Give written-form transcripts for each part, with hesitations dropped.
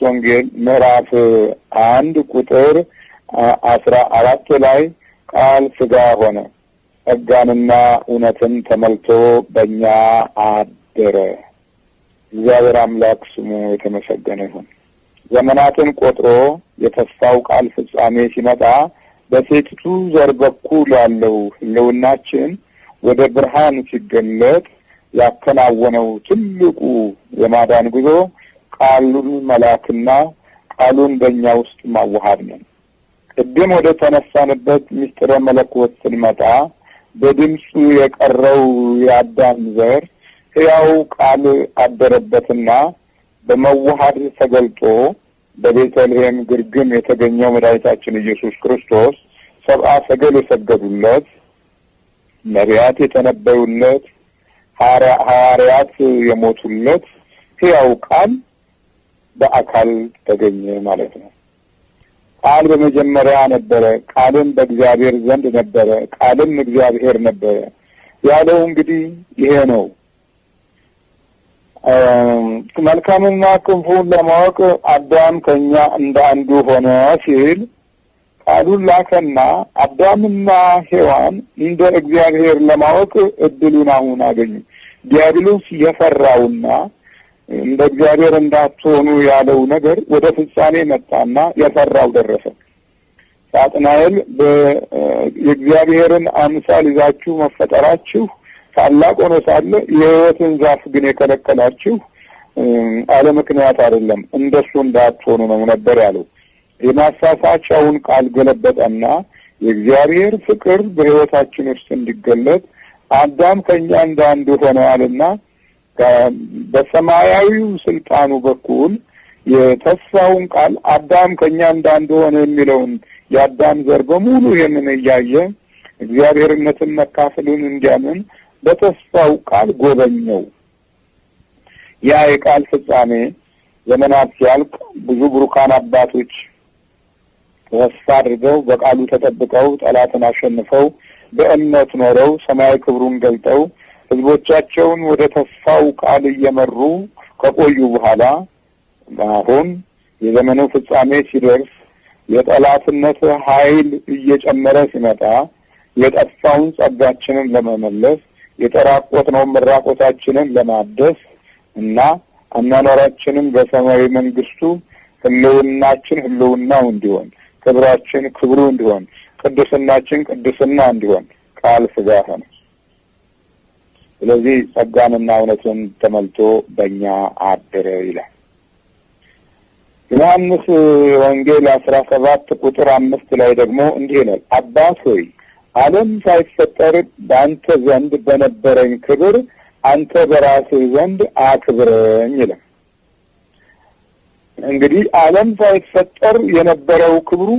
ወንጌል ምዕራፍ 1 ቁጥር 14 ላይ ቃል ሥጋ ሆነ ጸጋንና እውነትን ተመልቶ በእኛ አደረ። እግዚአብሔር አምላክ ስሙ የተመሰገነ ይሁን። ዘመናትን ቆጥሮ የተስፋው ቃል ፍጻሜ ሲመጣ በሴቲቱ ዘር በኩል ያለው ሕልውናችን ወደ ብርሃን ሲገለጥ ያከናወነው ትልቁ የማዳን ጉዞ ቃሉን መላክና ቃሉን በእኛ ውስጥ ማዋሃድ ነው። ቅድም ወደ ተነሳንበት ምስጢረ መለኮት ስንመጣ በድምፁ የቀረው የአዳም ዘር ሕያው ቃል አደረበትና በመዋሃድ ተገልጦ በቤተልሔም ግርግም የተገኘው መድኃኒታችን ኢየሱስ ክርስቶስ ሰብአ ሰገል የሰገዱለት፣ ነቢያት የተነበዩለት፣ ሐዋርያት የሞቱለት ሕያው ቃል በአካል ተገኘ ማለት ነው። ቃል በመጀመሪያ ነበረ፣ ቃልም በእግዚአብሔር ዘንድ ነበረ፣ ቃልም እግዚአብሔር ነበረ ያለው እንግዲህ ይሄ ነው። መልካምና ክፉን ለማወቅ አዳም ከኛ እንደ አንዱ ሆነ ሲል ቃሉን ላከና አዳምና ሔዋን እንደ እግዚአብሔር ለማወቅ እድሉን አሁን አገኙ። ዲያብሎስ የፈራውና እንደ እግዚአብሔር እንዳትሆኑ ያለው ነገር ወደ ፍጻሜ መጣና የፈራው ደረሰ። ሳጥናኤል የእግዚአብሔርን አምሳል ይዛችሁ መፈጠራችሁ ታላቅ ሆኖ ሳለ የሕይወትን ዛፍ ግን የከለከላችሁ አለ ምክንያት አይደለም፣ እንደሱ እንዳትሆኑ ነው ነበር ያለው። የማሳሳቻውን ቃል ገለበጠና የእግዚአብሔር ፍቅር በሕይወታችን ውስጥ እንዲገለጥ አዳም ከኛ እንደ አንዱ ሆነዋልና በሰማያዊው ስልጣኑ በኩል የተስፋውን ቃል አዳም ከኛ እንደ አንዱ ሆነ የሚለውን የአዳም ዘር በሙሉ ይህንን እያየ እግዚአብሔርነትን መካፈሉን እንዲያምን በተስፋው ቃል ጎበኘው። ያ የቃል ፍጻሜ ዘመናት ሲያልቅ ብዙ ብሩካን አባቶች ተስፋ አድርገው በቃሉ ተጠብቀው ጠላትን አሸንፈው በእምነት ኖረው ሰማያዊ ክብሩን ገልጠው ሕዝቦቻቸውን ወደ ተስፋው ቃል እየመሩ ከቆዩ በኋላ አሁን የዘመኑ ፍጻሜ ሲደርስ የጠላትነት ኃይል እየጨመረ ሲመጣ የጠፋውን ጸጋችንን ለመመለስ የተራቆትነውን መራቆታችንን ለማደስ እና አኗኗራችንን በሰማያዊ መንግስቱ ህልውናችን ህልውናው እንዲሆን፣ ክብራችን ክብሩ እንዲሆን፣ ቅድስናችን ቅድስና እንዲሆን ቃል ሥጋ ሆነ። ስለዚህ ጸጋንና እውነትን ተመልቶ በእኛ አደረ ይላል። ዮሐንስ ወንጌል 17 ቁጥር 5 ላይ ደግሞ እንዲህ ይላል፣ አባት ሆይ ዓለም ሳይፈጠር በአንተ ዘንድ በነበረኝ ክብር አንተ በራስህ ዘንድ አክብረኝ ይላል። እንግዲህ ዓለም ሳይፈጠር የነበረው ክብሩ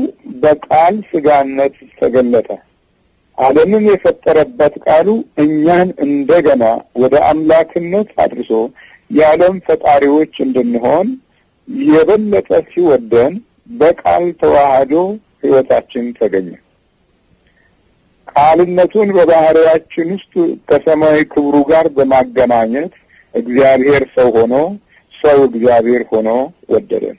በቃል ሥጋነት ተገለጠ። ዓለምን የፈጠረበት ቃሉ እኛን እንደገና ወደ አምላክነት አድርሶ የዓለም ፈጣሪዎች እንድንሆን የበለጠ ሲወደን በቃል ተዋህዶ ሕይወታችን ተገኘ። ቃልነቱን በባህሪያችን ውስጥ ከሰማያዊ ክብሩ ጋር በማገናኘት እግዚአብሔር ሰው ሆኖ ሰው እግዚአብሔር ሆኖ ወደደን።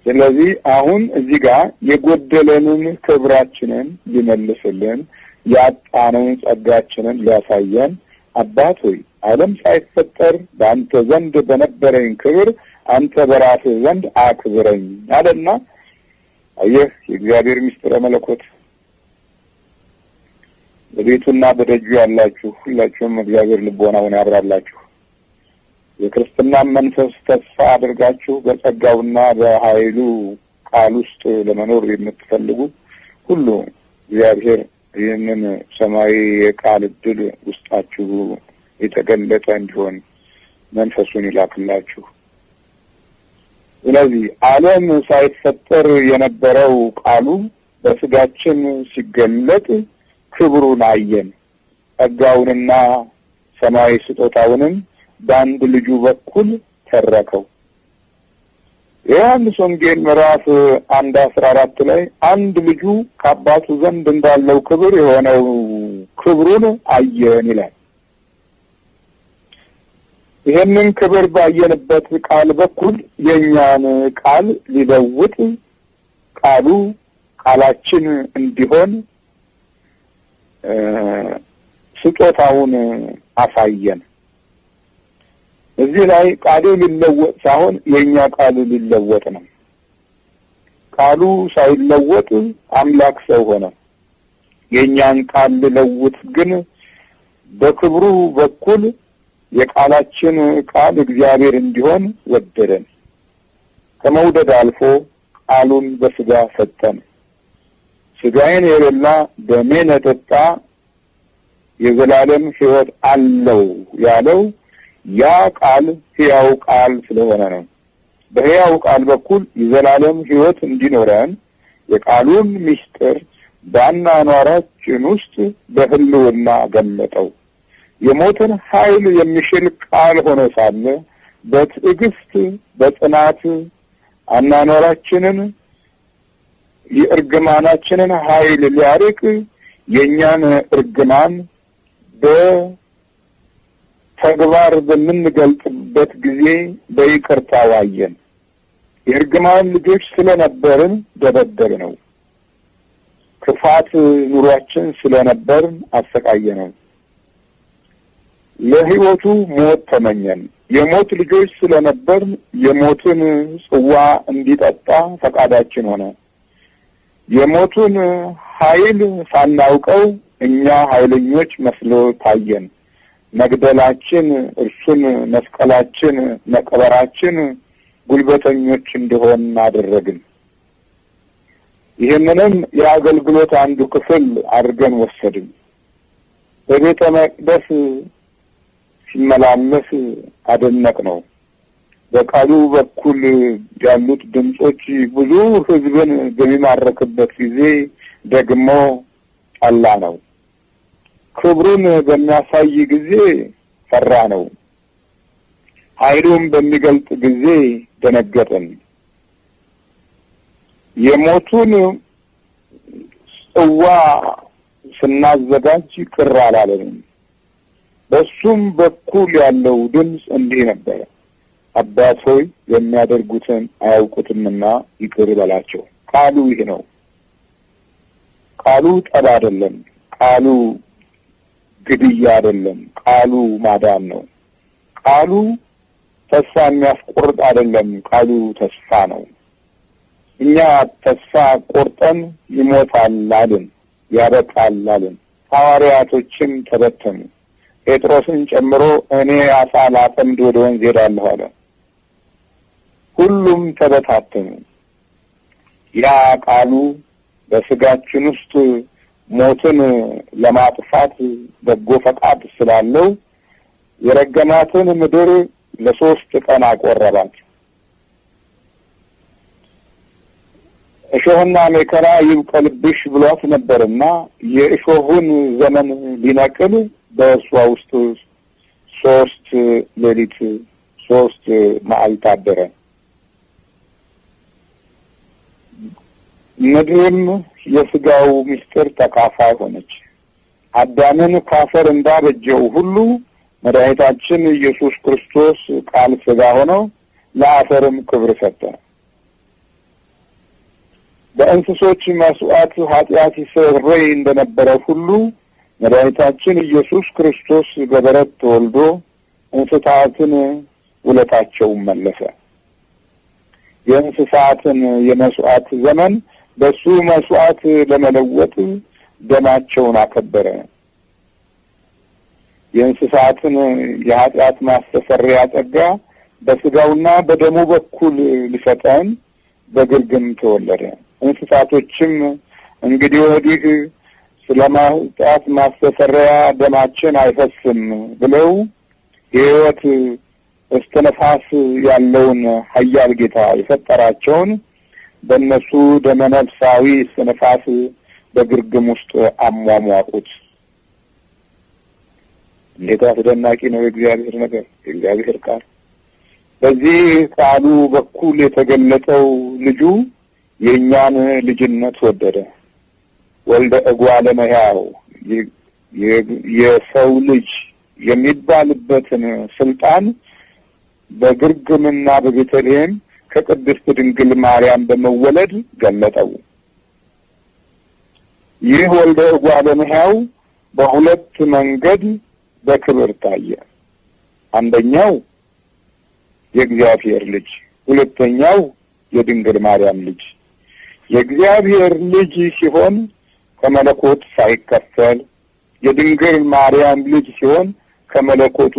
ስለዚህ አሁን እዚህ ጋር የጎደለንን ክብራችንን ሊመልስልን ያጣነውን ጸጋችንን ሊያሳየን አባት ሆይ ዓለም ሳይፈጠር በአንተ ዘንድ በነበረኝ ክብር አንተ በራስህ ዘንድ አክብረኝ አለና አየህ የእግዚአብሔር ምስጢረ መለኮት በቤቱና በደጁ ያላችሁ ሁላችሁም እግዚአብሔር ልቦናውን ያብራላችሁ። የክርስትና መንፈስ ተስፋ አድርጋችሁ በጸጋውና በኃይሉ ቃል ውስጥ ለመኖር የምትፈልጉ ሁሉ እግዚአብሔር ይህንን ሰማያዊ የቃል ዕድል ውስጣችሁ የተገለጠ እንዲሆን መንፈሱን ይላክላችሁ። ስለዚህ ዓለም ሳይፈጠር የነበረው ቃሉ በስጋችን ሲገለጥ ክብሩን አየን። ጸጋውንና ሰማያዊ ስጦታውንም በአንድ ልጁ በኩል ተረከው። ዮሐንስ ወንጌል ምዕራፍ 1:14 ላይ አንድ ልጁ ከአባቱ ዘንድ እንዳለው ክብር የሆነው ክብሩን አየን ይላል። ይህንን ክብር ባየንበት ቃል በኩል የኛን ቃል ሊለውጥ ቃሉ ቃላችን እንዲሆን ስጦታውን አሳየን። እዚህ ላይ ቃሉ ሊለወጥ ሳይሆን የኛ ቃል ሊለወጥ ነው። ቃሉ ሳይለወጥ አምላክ ሰው ሆነ። የኛን ቃል ሊለውጥ ግን በክብሩ በኩል የቃላችን ቃል እግዚአብሔር እንዲሆን ወደደን። ከመውደድ አልፎ ቃሉን በስጋ ሰጠን። ስጋዬን የበላ ደሜን የጠጣ የዘላለም ሕይወት አለው ያለው ያ ቃል ሕያው ቃል ስለሆነ ነው። በሕያው ቃል በኩል የዘላለም ሕይወት እንዲኖረን የቃሉን ምስጢር በአኗኗራችን ውስጥ በህልውና ገለጠው። የሞትን ኃይል የሚሽል ቃል ሆኖ ሳለ በትዕግስት በጽናት አኗኗራችንን የእርግማናችንን ኃይል ሊያርቅ የኛን እርግማን በተግባር በምንገልጽበት ጊዜ በይቅርታ ዋየን። የእርግማን ልጆች ስለነበርን ደበደብነው። ክፋት ኑሯችን ስለነበርን አሰቃየነው። ለሕይወቱ ሞት ተመኘን። የሞት ልጆች ስለነበርን የሞትን ጽዋ እንዲጠጣ ፈቃዳችን ሆነ። የሞቱን ኃይል ሳናውቀው እኛ ኃይለኞች መስሎ ታየን። መግደላችን እርሱን መስቀላችን መቀበራችን ጉልበተኞች እንደሆን አደረግን። ይህንንም የአገልግሎት አንዱ ክፍል አድርገን ወሰድን። በቤተ መቅደስ ሲመላለስ አደነቅ ነው። በቃሉ በኩል ያሉት ድምጾች ብዙ ሕዝብን በሚማረክበት ጊዜ ደግሞ ጠላ ነው። ክብሩን በሚያሳይ ጊዜ ፈራ ነው። ኃይሉን በሚገልጥ ጊዜ ደነገጥን። የሞቱን ጽዋ ስናዘጋጅ ቅር አላለንም። በሱም በኩል ያለው ድምፅ እንዲህ ነበረ፣ አባት ሆይ የሚያደርጉትን አያውቁትምና ይቅር በላቸው። ቃሉ ይህ ነው። ቃሉ ጠብ አይደለም። ቃሉ ግድያ አይደለም። ቃሉ ማዳን ነው። ቃሉ ተስፋ የሚያስቆርጥ አይደለም። ቃሉ ተስፋ ነው። እኛ ተስፋ ቆርጠን ይሞታል አልን፣ ያበቃል አልን። ሐዋርያቶችም ተበተኑ። ጴጥሮስን ጨምሮ እኔ አሳ ላጠምድ ወደ ወንዝ ሄዳለሁ አለ። ሁሉም ተበታተኑ። ያ ቃሉ በስጋችን ውስጥ ሞትን ለማጥፋት በጎ ፈቃድ ስላለው የረገማትን ምድር ለ3 ቀን አቆረባት። እሾህና አሜከላ ይብቀልብሽ ብሏት ነበርና የእሾሁን ዘመን ሊነቅል በእሷ ውስጥ 3 ሌሊት 3 መዓልት አደረ። ምድርም የስጋው ምስጢር ተካፋይ ሆነች። አዳምን ካፈር እንዳበጀው ሁሉ መድኃኒታችን ኢየሱስ ክርስቶስ ቃል ሥጋ ሆኖ ለአፈርም ክብር ሰጠ። በእንስሶች መስዋዕት ኃጢአት ይሰረይ እንደነበረ ሁሉ መድኃኒታችን ኢየሱስ ክርስቶስ በበረት ተወልዶ እንስሳትን ውለታቸውን መለሰ። የእንስሳትን የመስዋዕት ዘመን በሱ መስዋዕት ለመለወጥ ደማቸውን አከበረ። የእንስሳትን የኃጢአት ማስተሰሪያ ጸጋ በስጋውና በደሙ በኩል ሊሰጠን በግርግም ተወለደ። እንስሳቶችም እንግዲህ ወዲህ ስለ ኃጢአት ማስተሰሪያ ደማችን አይፈስም ብለው የሕይወት እስትንፋስ ያለውን ኃያል ጌታ የፈጠራቸውን በእነሱ ደመነፍሳዊ እስትንፋስ በግርግም ውስጥ አሟሟቁት። እንዴት አስደናቂ ነው የእግዚአብሔር ነገር፣ የእግዚአብሔር ቃል። በዚህ ቃሉ በኩል የተገለጠው ልጁ የእኛን ልጅነት ወደደ። ወልደ እጓለ እመሕያው የሰው ልጅ የሚባልበትን ስልጣን በግርግምና በቤተልሔም ከቅድስት ድንግል ማርያም በመወለድ ገለጠው። ይህ ወልደ እጓለ እመሕያው በሁለት መንገድ በክብር ታየ። አንደኛው የእግዚአብሔር ልጅ፣ ሁለተኛው የድንግል ማርያም ልጅ። የእግዚአብሔር ልጅ ሲሆን ከመለኮት ሳይከፈል፣ የድንግል ማርያም ልጅ ሲሆን ከመለኮቱ